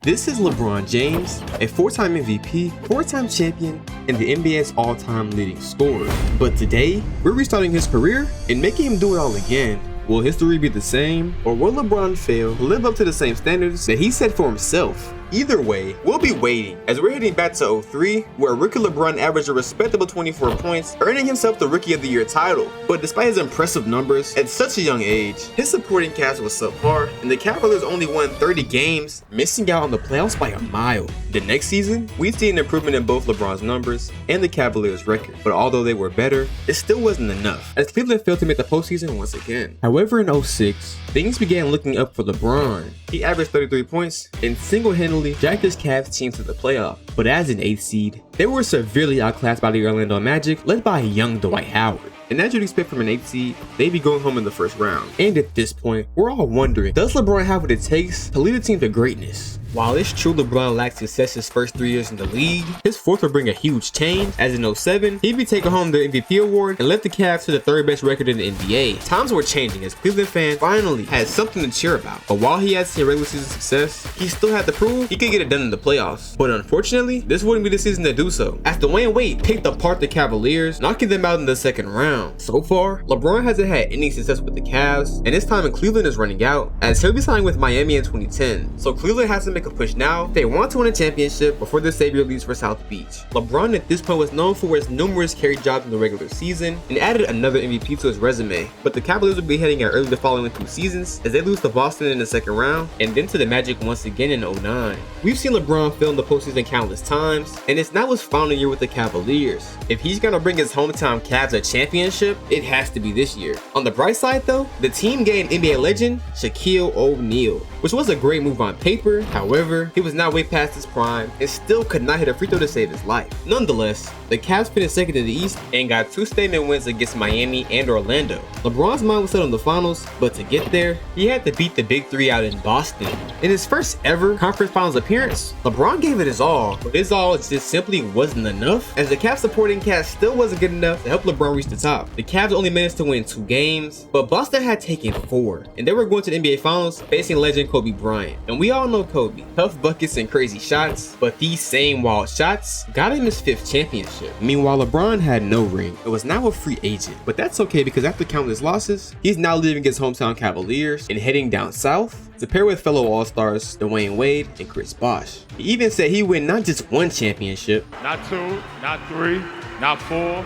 This is LeBron James, a 4-time MVP, 4-time champion, and the NBA's all-time leading scorer. But today, we're restarting his career and making him do it all again. Will history be the same, or will LeBron fail to live up to the same standards that he set for himself? Either way, we'll be waiting as we're heading back to 03, where rookie LeBron averaged a respectable 24 points, earning himself the Rookie of the Year title. But despite his impressive numbers at such a young age, his supporting cast was subpar, and the Cavaliers only won 30 games, missing out on the playoffs by a mile. The next season, we'd see an improvement in both LeBron's numbers and the Cavaliers' record, but although they were better, it still wasn't enough, as Cleveland failed to make the postseason once again. However, in 06, things began looking up for LeBron. He averaged 33 points and single-handedly dragged his Cavs team to the playoff. But as an 8th seed, they were severely outclassed by the Orlando Magic, led by a young Dwight Howard. And as you'd expect from an 8th seed, they'd be going home in the first round. And at this point, we're all wondering, does LeBron have what it takes to lead a team to greatness? While it's true LeBron lacked success his first 3 years in the league, his fourth would bring a huge change, as in 07, he'd be taking home the MVP award and led the Cavs to the 3rd best record in the NBA. Times were changing as Cleveland fans finally had something to cheer about. But while he had seen regular season success, he still had to prove he could get it done in the playoffs. But unfortunately, this wouldn't be the season to do so, as Dwayne Wade picked apart the Cavaliers, knocking them out in the second round. So far, LeBron hasn't had any success with the Cavs, and his time in Cleveland is running out, as he'll be signing with Miami in 2010. So Cleveland has to make a push now if they want to win a championship before their savior leaves for South Beach. LeBron at this point was known for his numerous carry jobs in the regular season and added another MVP to his resume, but the Cavaliers will be heading out early the following 2 seasons as they lose to Boston in the second round and then to the Magic once again in 09. We've seen LeBron fail in the postseason countless times, and it's now his final year with the Cavaliers. If he's gonna bring his hometown Cavs a championship, it has to be this year. On the bright side though, the team gained NBA legend Shaquille O'Neal, which was a great move on paper. However, he was now way past his prime and still could not hit a free throw to save his life. Nonetheless, the Cavs finished second in the East and got 2 statement wins against Miami and Orlando. LeBron's mind was set on the finals, but to get there, he had to beat the Big Three out in Boston. In his first ever conference finals appearance, LeBron gave it his all, but his all just simply wasn't enough, as the Cavs supporting cast still wasn't good enough to help LeBron reach the top. The Cavs only managed to win 2 games, but Boston had taken 4, and they were going to the NBA Finals facing legend Kobe Bryant. And we all know Kobe, tough buckets and crazy shots, but these same wild shots got him his 5th championship. Meanwhile, LeBron had no ring and was now a free agent, but that's okay because after countless losses, he's now leaving his hometown Cavaliers and heading down south to pair with fellow All-Stars Dwayne Wade and Chris Bosh. He even said he win not just 1 championship, not 2, not 3, not 4,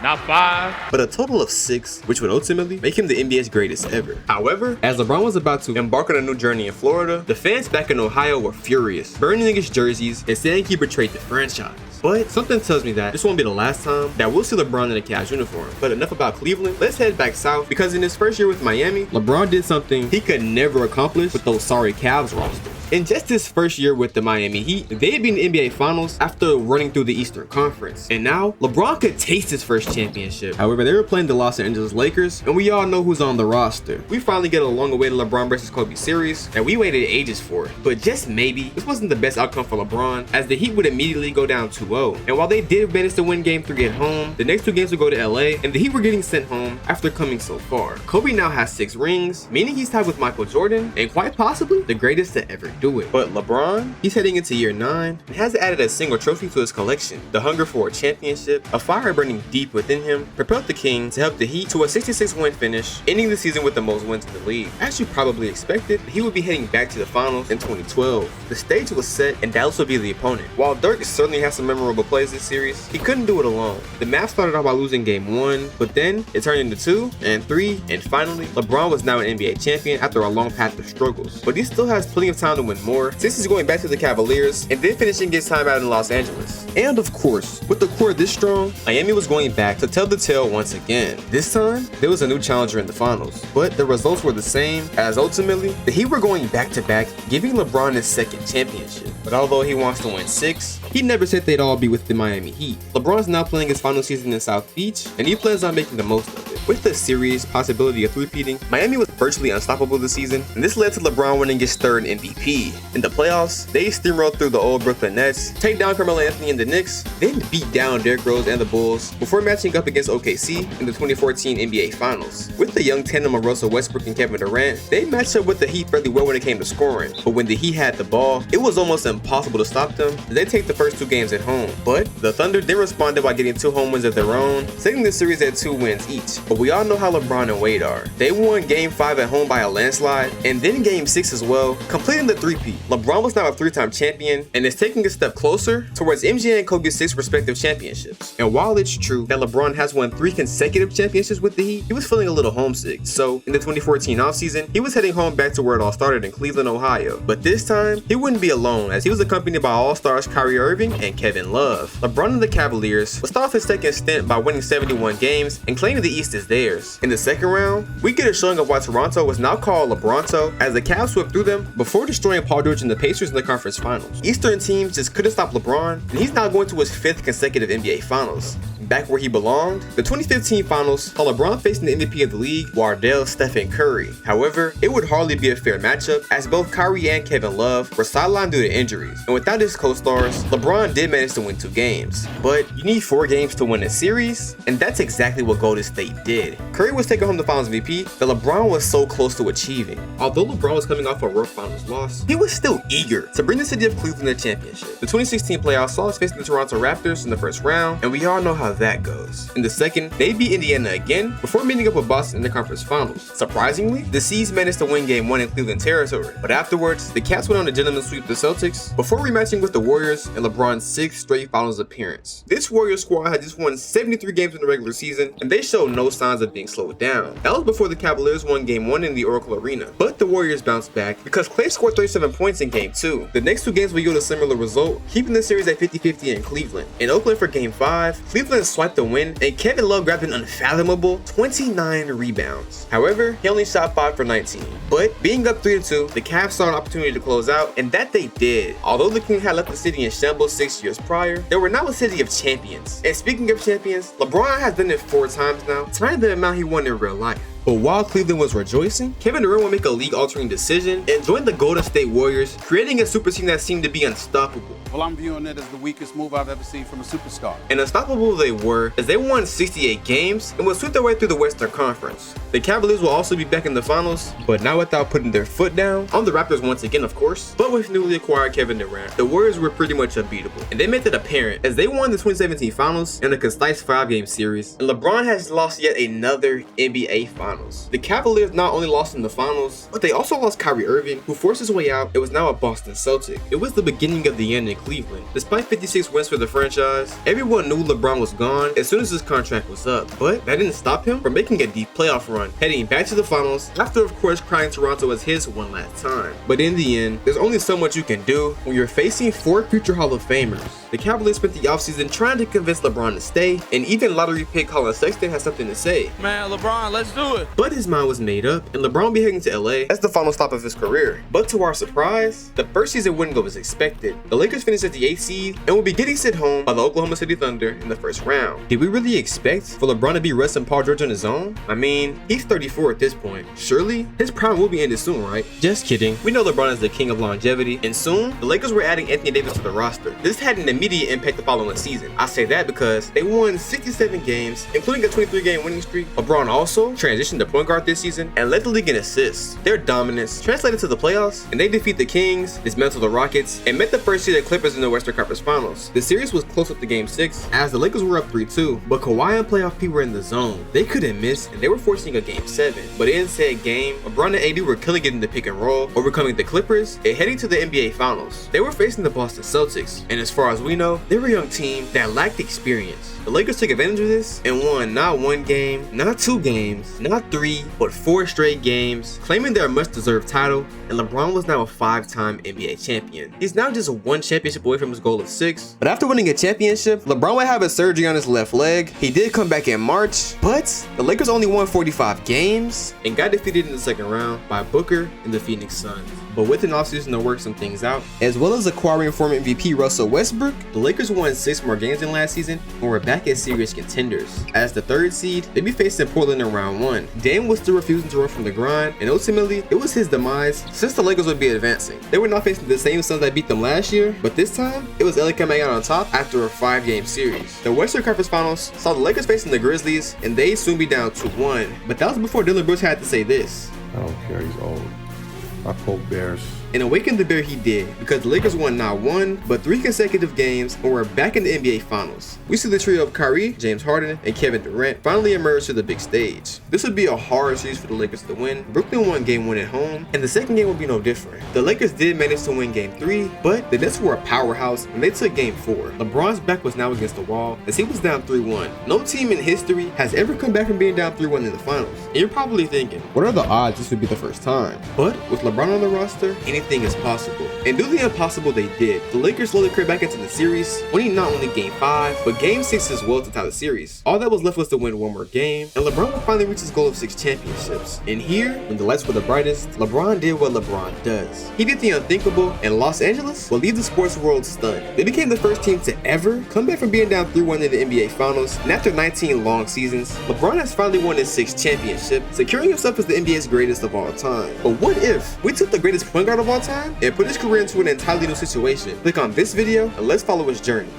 not 5, but a total of 6, which would ultimately make him the NBA's greatest ever. However, as LeBron was about to embark on a new journey in Florida, the fans back in Ohio were furious, burning his jerseys and saying he betrayed the franchise. But something tells me that this won't be the last time that we'll see LeBron in a Cavs uniform. But enough about Cleveland, let's head back south, because in his first year with Miami, LeBron did something he could never accomplish with those sorry Cavs rosters. In just his first year with the Miami Heat, they had been in the NBA Finals after running through the Eastern Conference. And now, LeBron could taste his first championship. However, they were playing the Los Angeles Lakers, and we all know who's on the roster. We finally get a long-awaited LeBron versus Kobe series that we waited ages for. But just maybe, this wasn't the best outcome for LeBron, as the Heat would immediately go down 2-0. And while they did manage to win Game 3 at home, the next 2 games would go to LA, and the Heat were getting sent home after coming so far. Kobe now has 6 rings, meaning he's tied with Michael Jordan, and quite possibly the greatest to ever do it. But LeBron, he's heading into year 9 and hasn't added a single trophy to his collection. The hunger for a championship, a fire burning deep within him, propelled the King to help the Heat to a 66-win finish, ending the season with the most wins in the league. As you probably expected, he would be heading back to the finals in 2012. The stage was set and Dallas would be the opponent. While Dirk certainly has some memorable plays this series, he couldn't do it alone. The Mavs started off by losing Game 1, but then it turned into 2 and 3, and finally, LeBron was now an NBA champion after a long path of struggles. But he still has plenty of time to win more, since he's going back to the Cavaliers and then finishing his time out in Los Angeles. And of course, with the core this strong, Miami was going back to tell the tale once again. This time, there was a new challenger in the finals, but the results were the same, as ultimately, the Heat were going back-to-back, giving LeBron his 2nd championship. But although he wants to win 6, he never said they'd all be with the Miami Heat. LeBron's now playing his final season in South Beach, and he plans on making the most of it. With the series possibility of repeating, Miami was virtually unstoppable this season, and this led to LeBron winning his third MVP. In the playoffs, they steamrolled through the old Brooklyn Nets, take down Carmelo Anthony and the Knicks, then beat down Derrick Rose and the Bulls before matching up against OKC in the 2014 NBA Finals. With the young tandem of Russell Westbrook and Kevin Durant, they matched up with the Heat fairly well when it came to scoring, but when the Heat had the ball, it was almost impossible to stop them. They take the first 2 games at home, but the Thunder then responded by getting 2 home wins of their own, setting the series at 2 wins each. But we all know how LeBron and Wade are. They won Game 5 at home by a landslide, and then Game 6 as well, completing the three-peat. LeBron was now a 3-time champion and is taking a step closer towards MJ and Kobe's 6 respective championships. And while it's true that LeBron has won 3 consecutive championships with the Heat, he was feeling a little homesick. So in the 2014 offseason, he was heading home back to where it all started in Cleveland, Ohio. But this time, he wouldn't be alone, as he was accompanied by All-Stars Kyrie Irving and Kevin Love. LeBron and the Cavaliers would start off his second stint by winning 71 games and claiming the East is theirs. In the second round, we get a showing of why Toronto was now called LeBronto, as the Cavs swept through them before destroying Paul George and the Pacers in the conference finals. Eastern teams just couldn't stop LeBron, and he's now going to his 5th consecutive NBA Finals. Back where he belonged, the 2015 Finals saw LeBron facing the MVP of the league, Wardell Stephen Curry. However, it would hardly be a fair matchup, as both Kyrie and Kevin Love were sidelined due to injuries, and without his co-stars, LeBron did manage to win 2 games. But you need 4 games to win a series, and that's exactly what Golden State did. Curry was taking home the Finals MVP that LeBron was so close to achieving. Although LeBron was coming off a rough Finals loss, he was still eager to bring the city of Cleveland a championship. The 2016 playoffs saw us facing the Toronto Raptors in the first round, and we all know how that goes. In the second, they beat Indiana again before meeting up with Boston in the conference finals. Surprisingly, the C's managed to win Game 1 in Cleveland territory, but afterwards, the Cavs went on a gentleman's sweep the Celtics before rematching with the Warriors in LeBron's 6th straight finals appearance. This Warriors squad had just won 73 games in the regular season, and they showed no signs of being slowed down. That was before the Cavaliers won Game 1 in the Oracle Arena, but the Warriors bounced back because Klay scored 37 points in Game 2. The next 2 games would yield a similar result, keeping the series at 50-50 in Cleveland. In Oakland for Game 5, Cleveland swiped the win, and Kevin Love grabbed an unfathomable 29 rebounds. However, he only shot 5 for 19. But being up 3-2, the Cavs saw an opportunity to close out, and that they did. Although the Kings had left the city in shambles 6 years prior, they were now a city of champions. And speaking of champions, LeBron has done it 4 times now, tying the amount he won in real life. But while Cleveland was rejoicing, Kevin Durant would make a league-altering decision and join the Golden State Warriors, creating a super team that seemed to be unstoppable. Well, I'm viewing it as the weakest move I've ever seen from a superstar. And unstoppable they were, as they won 68 games and would sweep their way through the Western Conference. The Cavaliers will also be back in the finals, but not without putting their foot down on the Raptors once again, of course. But with newly acquired Kevin Durant, the Warriors were pretty much unbeatable, and they made that apparent as they won the 2017 Finals in a concise 5-game series, and LeBron has lost yet another NBA Finals. The Cavaliers not only lost in the finals, but they also lost Kyrie Irving, who forced his way out and was now a Boston Celtic. It was the beginning of the end in Cleveland. Despite 56 wins for the franchise, everyone knew LeBron was gone as soon as his contract was up, but that didn't stop him from making a deep playoff run, heading back to the finals after of course crying Toronto as his one last time. But in the end, there's only so much you can do when you're facing 4 future Hall of Famers. The Cavaliers spent the offseason trying to convince LeBron to stay, and even lottery pick Colin Sexton has something to say. Man, LeBron, let's do it. But his mind was made up, and LeBron will be heading to LA as the final stop of his career. But to our surprise, the first season wouldn't go as expected. The Lakers finished as the 8th seed and will be getting sent home by the Oklahoma City Thunder in the first round. Did we really expect for LeBron to be resting Paul George on his own? I mean, he's 34 at this point. Surely, his prime will be ended soon, right? Just kidding. We know LeBron is the king of longevity, and soon, the Lakers were adding Anthony Davis to the roster. This had an immediate impact the following season. I say that because they won 67 games, including a 23-game winning streak. LeBron also transitioned to point guard this season and led the league in assists. Their dominance translated to the playoffs, and they defeat the Kings, dismantled the Rockets, and met the first seeded Clippers in the Western Conference Finals. The series was close up to Game 6, as the Lakers were up 3-2, but Kawhi and playoff P were in the zone. They couldn't miss, and they were forcing a Game 7. But in said game, LeBron and AD were killing it in the pick and roll, overcoming the Clippers and heading to the NBA Finals. They were facing the Boston Celtics, and as far as we know, they were a young team that lacked experience. The Lakers took advantage of this and won not 1 game, not 2 games, not 3, but 4 straight games, claiming their much-deserved title, and LeBron was now a 5-time NBA champion. He's now just 1 championship away from his goal of 6, but after winning a championship, LeBron would have a surgery on his left leg. He did come back in March, but the Lakers only won 45 games and got defeated in the second round by Booker and the Phoenix Suns. but with an offseason to work some things out, as well as acquiring former MVP Russell Westbrook, the Lakers won 6 more games than last season and were back as serious contenders. As the 3rd seed, they'd be facing Portland in round 1. Dame was still refusing to run from the grind, and ultimately, it was his demise since the Lakers would be advancing. They were not facing the same Suns that beat them last year, but this time, it was LA coming out on top after a 5-game series. The Western Conference Finals saw the Lakers facing the Grizzlies, and they'd soon be down 2-1. But that was before Dylan Brooks had to say this. I don't care, he's old. I poke bears. And awaken the bear he did, because the Lakers won not 1, but 3 consecutive games and were back in the NBA Finals. We see the trio of Kyrie, James Harden, and Kevin Durant finally emerge to the big stage. This would be a hard series for the Lakers to win. Brooklyn won game 1 at home, and the second game would be no different. The Lakers did manage to win game 3, but the Nets were a powerhouse and they took game 4. LeBron's back was now against the wall as he was down 3-1. No team in history has ever come back from being down 3-1 in the finals. And you're probably thinking, what are the odds this would be the first time? But with LeBron on the roster, anything is possible. And do the impossible they did. The Lakers slowly crept back into the series, winning not only game 5, but game 6 as well to tie the series. All that was left was to win one more game, and LeBron would finally reach his goal of 6 championships. And here, when the lights were the brightest, LeBron did what LeBron does. He did the unthinkable, and Los Angeles will leave the sports world stunned. They became the first team to ever come back from being down 3-1 in the NBA Finals, and after 19 long seasons, LeBron has finally won his 6th championship, securing himself as the NBA's greatest of all time. But what if we took the greatest point guard of all time and put his career into an entirely new situation? Click on this video and let's follow his journey.